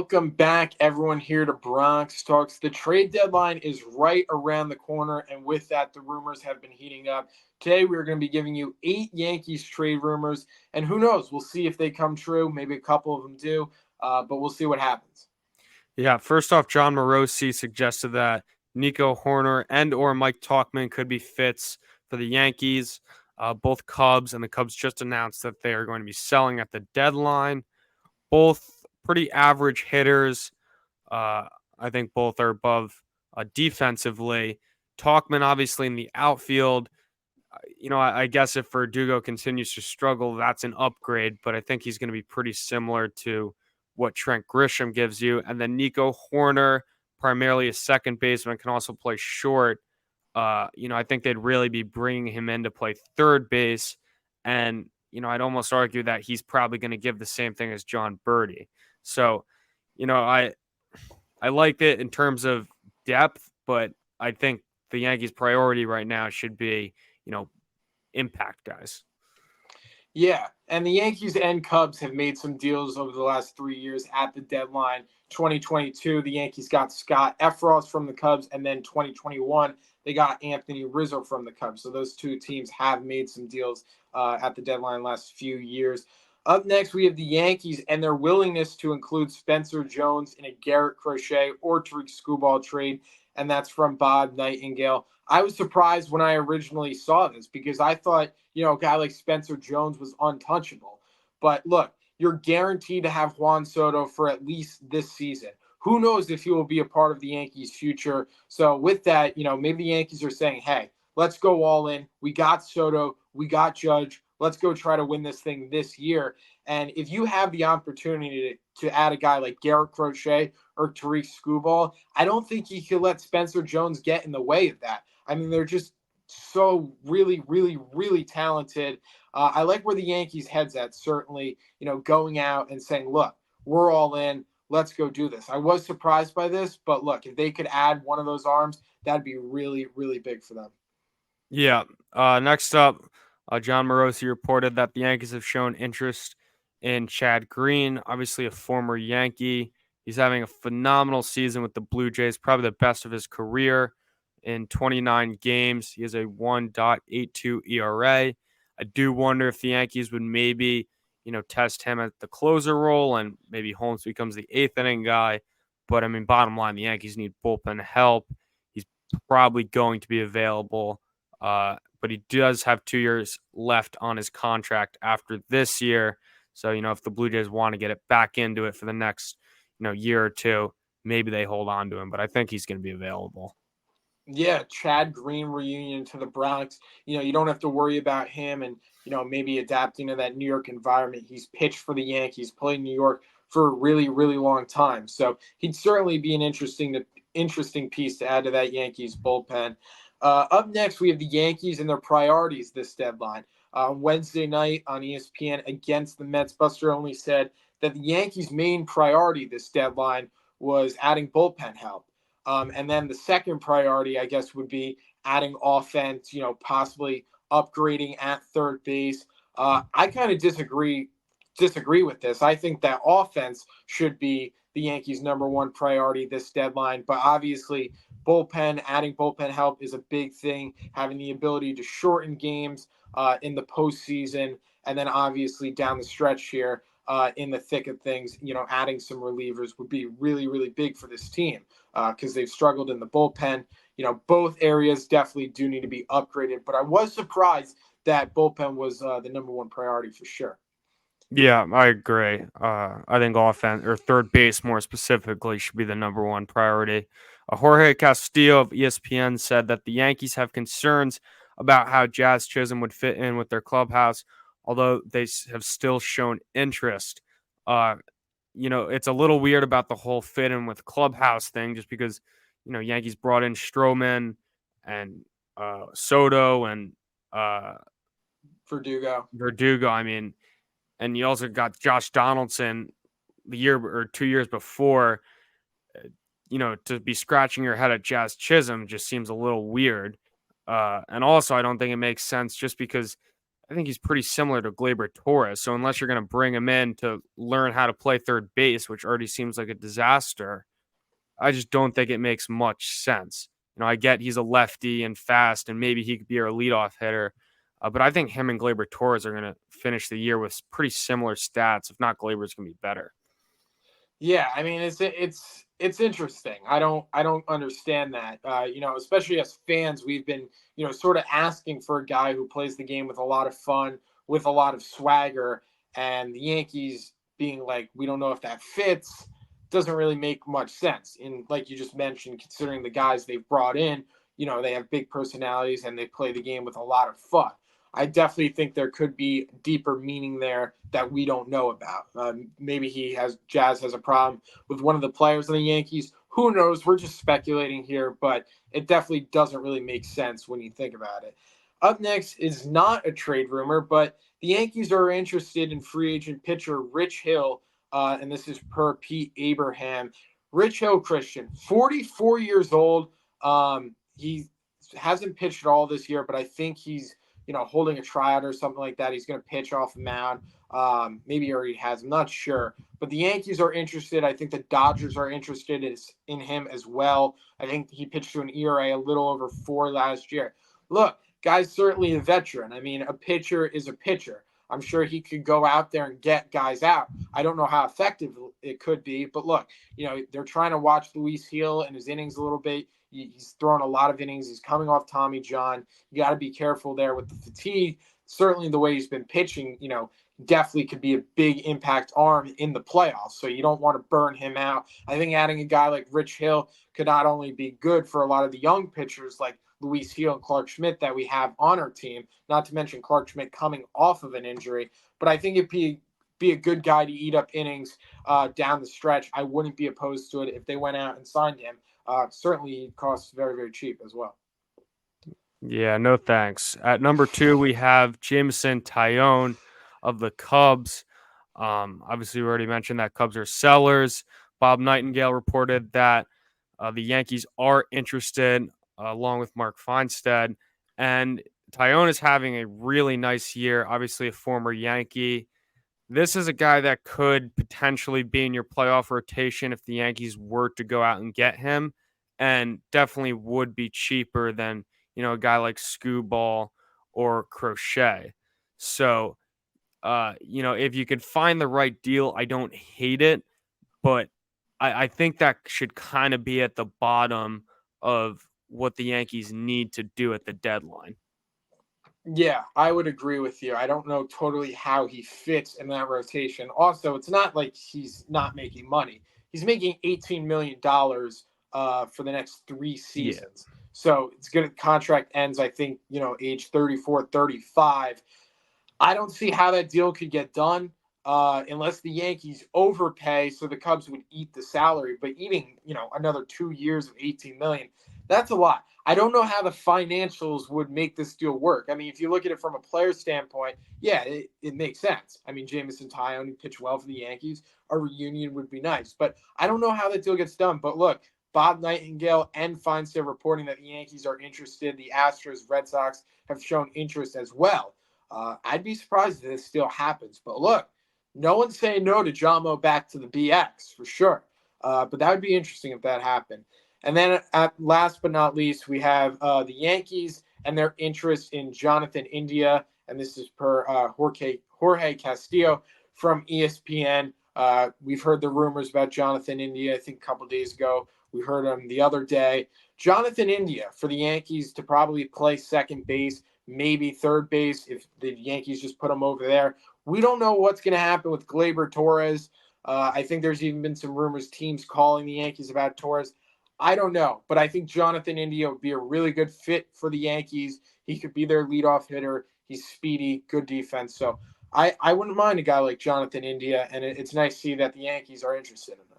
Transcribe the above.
Welcome back, everyone, here to Bronx Talks. The trade deadline is right around the corner, and with that, the rumors have been heating up. Today, we're going to be giving you 8 Yankees trade rumors, and who knows? We'll see if they come true. Maybe a couple of them do, but we'll see what happens. Yeah, first off, John Morosi suggested that Nico Horner and or Mike Talkman could be fits for the Yankees. Both Cubs and the Cubs just announced that they are going to be selling at the deadline. Both pretty average hitters. I think both are above defensively. Talkman, obviously, in the outfield. I guess if Verdugo continues to struggle, that's an upgrade, but I think he's going to be pretty similar to what Trent Grisham gives you. And then Nico Horner, primarily a second baseman, can also play short. I think they'd really be bringing him in to play third base. And, I'd almost argue that he's probably going to give the same thing as John Birdie. So, I like it in terms of depth, but I think the Yankees' priority right now should be, impact guys. Yeah, and the Yankees and Cubs have made some deals over the last 3 years at the deadline. 2022, the Yankees got Scott Efros from the Cubs, and then 2021, they got Anthony Rizzo from the Cubs. So those two teams have made some deals at the deadline last few years. Up next, we have the Yankees and their willingness to include Spencer Jones in a Garrett Crochet or Tariq Skubal trade, and that's from Bob Nightingale. I was surprised when I originally saw this because I thought, a guy like Spencer Jones was untouchable. But look, you're guaranteed to have Juan Soto for at least this season. Who knows if he will be a part of the Yankees' future? So with that, maybe the Yankees are saying, hey, let's go all in. We got Soto. We got Judge. Let's go try to win this thing this year. And if you have the opportunity to add a guy like Garrett Crochet or Tariq Skubal, I don't think you can let Spencer Jones get in the way of that. I mean, they're just so really, really, really talented. I like where the Yankees' heads at, certainly, going out and saying, look, we're all in. Let's go do this. I was surprised by this, but look, if they could add one of those arms, that'd be really, really big for them. Yeah. Next up, John Morosi reported that the Yankees have shown interest in Chad Green, obviously a former Yankee. He's having a phenomenal season with the Blue Jays, probably the best of his career in 29 games. He has a 1.82 ERA. I do wonder if the Yankees would maybe, test him at the closer role and maybe Holmes becomes the eighth inning guy. But I mean, bottom line, the Yankees need bullpen help. He's probably going to be available, but he does have 2 years left on his contract after this year. So, if the Blue Jays want to get it back into it for the next, year or two, maybe they hold on to him. But I think he's going to be available. Yeah, Chad Green reunion to the Bronx. You don't have to worry about him and, maybe adapting to that New York environment. He's pitched for the Yankees, played in New York for a really, really long time. So he'd certainly be an interesting piece to add to that Yankees bullpen. Up next, we have the Yankees and their priorities this deadline. Wednesday night on ESPN against the Mets, Buster Olney said that the Yankees' main priority this deadline was adding bullpen help. And then the second priority, I guess, would be adding offense, possibly upgrading at third base. I kind of disagree with this. I think that offense should be the Yankees' number one priority this deadline. But obviously, adding bullpen help is a big thing. Having the ability to shorten games in the postseason, and then obviously down the stretch here in the thick of things, adding some relievers would be really, really big for this team because they've struggled in the bullpen. Both areas definitely do need to be upgraded, but I was surprised that bullpen was the number one priority for sure. Yeah, I agree. I think offense or third base more specifically should be the number one priority. Jorge Castillo of ESPN said that the Yankees have concerns about how Jazz Chisholm would fit in with their clubhouse, although they have still shown interest. Uh, it's a little weird about the whole fit in with clubhouse thing, just because Yankees brought in Stroman and Soto and Verdugo. Verdugo. I mean, and you also got Josh Donaldson the year or 2 years before. To be scratching your head at Jazz Chisholm just seems a little weird. And also, I don't think it makes sense just because I think he's pretty similar to Gleyber Torres. So unless you're going to bring him in to learn how to play third base, which already seems like a disaster, I just don't think it makes much sense. I get he's a lefty and fast, and maybe he could be our leadoff hitter. But I think him and Gleyber Torres are going to finish the year with pretty similar stats. If not, Gleyber's going to be better. Yeah, I mean it's interesting. I don't understand that. Especially as fans, we've been sort of asking for a guy who plays the game with a lot of fun, with a lot of swagger, and the Yankees being like, we don't know if that fits, doesn't really make much sense. And like you just mentioned, considering the guys they've brought in, they have big personalities and they play the game with a lot of fun. I definitely think there could be deeper meaning there that we don't know about. Maybe Jazz has a problem with one of the players in the Yankees. Who knows? We're just speculating here, but it definitely doesn't really make sense when you think about it. Up next is not a trade rumor, but the Yankees are interested in free agent pitcher Rich Hill, and this is per Pete Abraham. Rich Hill, Christian, 44 years old. He hasn't pitched at all this year, but I think he's holding a tryout or something like that. He's going to pitch off the mound. Maybe he already has. I'm not sure. But the Yankees are interested. I think the Dodgers are interested in him as well. I think he pitched to an ERA a little over 4 last year. Look, guy's certainly a veteran. I mean, a pitcher is a pitcher. I'm sure he could go out there and get guys out. I don't know how effective it could be, but look, they're trying to watch Luis Hill and his innings a little bit. He's thrown a lot of innings. He's coming off Tommy John. You got to be careful there with the fatigue. Certainly, the way he's been pitching, definitely could be a big impact arm in the playoffs. So you don't want to burn him out. I think adding a guy like Rich Hill could not only be good for a lot of the young pitchers like Luis Hill and Clark Schmidt that we have on our team, not to mention Clark Schmidt coming off of an injury, but I think it'd be a good guy to eat up innings down the stretch. I wouldn't be opposed to it if they went out and signed him. Certainly, he costs very, very cheap as well. Yeah, no thanks. At number 2, we have Jameson Taillon of the Cubs. Obviously, we already mentioned that Cubs are sellers. Bob Nightingale reported that the Yankees are interested, along with Mark Feinstead. And Taillon is having a really nice year. Obviously, a former Yankee. This is a guy that could potentially be in your playoff rotation if the Yankees were to go out and get him, and definitely would be cheaper than a guy like Screwball or Crochet. So, if you could find the right deal, I don't hate it, but I think that should kind of be at the bottom of what the Yankees need to do at the deadline. Yeah, I would agree with you. I don't know totally how he fits in that rotation. Also, it's not like he's not making money. He's making $18 million for the next 3 Yeah. seasons. So it's good. Contract ends, I think, age 34, 35. I don't see how that deal could get done unless the Yankees overpay, so the Cubs would eat the salary. But eating, another 2 years of 18 million, that's a lot. I don't know how the financials would make this deal work. I mean, if you look at it from a player standpoint, yeah, it makes sense. I mean, Jameson Taillon pitched well for the Yankees. A reunion would be nice, but I don't know how that deal gets done. But look, Bob Nightingale and Feinstein reporting that the Yankees are interested. The Astros, Red Sox have shown interest as well. I'd be surprised if this still happens. But look, no one's saying no to John Mo back to the BX for sure. But that would be interesting if that happened. And then at last but not least, we have the Yankees and their interest in Jonathan India. And this is per Jorge Castillo from ESPN. We've heard the rumors about Jonathan India, I think a couple days ago. We heard him the other day. Jonathan India for the Yankees to probably play second base, maybe third base if the Yankees just put him over there. We don't know what's going to happen with Gleyber Torres. I think there's even been some rumors, teams calling the Yankees about Torres. I don't know, but I think Jonathan India would be a really good fit for the Yankees. He could be their leadoff hitter. He's speedy, good defense. So I wouldn't mind a guy like Jonathan India, and it's nice to see that the Yankees are interested in him.